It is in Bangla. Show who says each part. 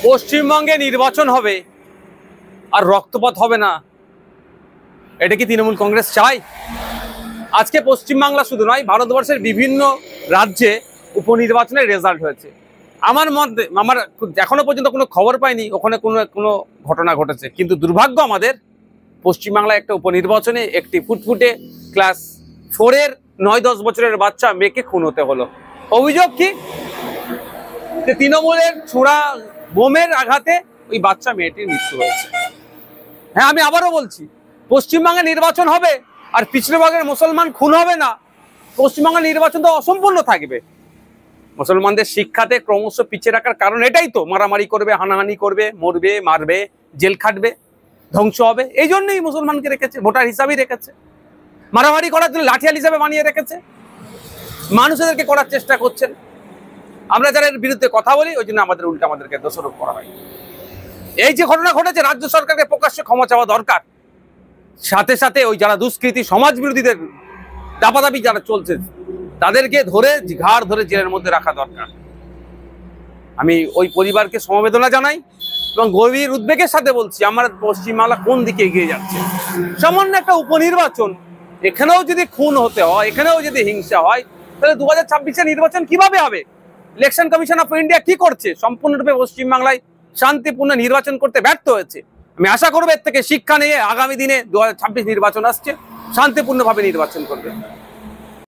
Speaker 1: পশ্চিমবঙ্গে নির্বাচন হবে আর রক্তপাত হবে না, এটা কি তৃণমূল কংগ্রেস চায়? আজকে পশ্চিমবাংলা শুধু নয়, ভারতবর্ষের বিভিন্ন রাজ্যে উপনির্বাচনের রেজাল্ট হয়েছে। আমার এখনো পর্যন্ত কোনো খবর পাইনি ওখানে কোনো ঘটনা ঘটেছে, কিন্তু দুর্ভাগ্য আমাদের পশ্চিমবাংলায় একটা উপনির্বাচনে একটি ফুটফুটে ক্লাস 4-এর 9-10 বছরের বাচ্চা মেয়েকে খুন হতে হলো। অভিযোগ কি? যে তৃণমূলের ছোড়া বোমের আঘাতে ওই বাচ্চা মেয়েটির মৃত্যু হয়েছে। হ্যাঁ, আমি আবারও বলছি, পশ্চিমবঙ্গে নির্বাচন হবে আর পিছড়েভাগের মুসলমান খুন হবে না, পশ্চিমবঙ্গের নির্বাচন তো অসম্পূর্ণ থাকবে। মুসলমানদের শিক্ষাতে ক্রমশ পিছিয়ে রাখার কারণ এটাই তো, মারামারি করবে, হানাহানি করবে, মরবে, মারবে, জেল খাটবে, ধ্বংস হবে। এই জন্যই মুসলমানকে রেখেছে, ভোটার হিসাবেই রেখেছে। মারামারি করার জন্য লাঠিয়াল হিসাবে বানিয়ে রেখেছে, মানুষদেরকে করার চেষ্টা করছেন। আমরা যারা এর বিরুদ্ধে কথা বলি ওই জন্য আমাদেরকে দোষারোপ করা হয়। এই যে ঘটনা ঘটেছে, রাজ্য সরকারকে প্রকাশ্যে ক্ষমা চাওয়া দরকার। সাথে সাথে ওই যারা দুষ্কৃতী সমাজ বিরোধীদের দাপাদাপি যারা চলছে তাদেরকে ঘাড় ধরে জেলের মধ্যে রাখা দরকার। আমি ওই পরিবারকে সমবেদনা জানাই এবং গভীর উদ্বেগের সাথে বলছি, আমার পশ্চিমবাংলা কোন দিকে এগিয়ে যাচ্ছে। সামান্য একটা উপনির্বাচন, এখানেও যদি খুন হতে হয়, এখানেও যদি হিংসা হয়, তাহলে 2026-এর নির্বাচন কিভাবে হবে? ইলেকশন কমিশন অফ ইন্ডিয়া কি করছে? সম্পূর্ণরূপে পশ্চিমবাংলায় শান্তিপূর্ণ নির্বাচন করতে ব্যর্থ হয়েছে। আমি আশা করবো এর থেকে শিক্ষা নিয়ে আগামী দিনে 2026 নির্বাচন আসছে, শান্তিপূর্ণভাবে নির্বাচন করবে।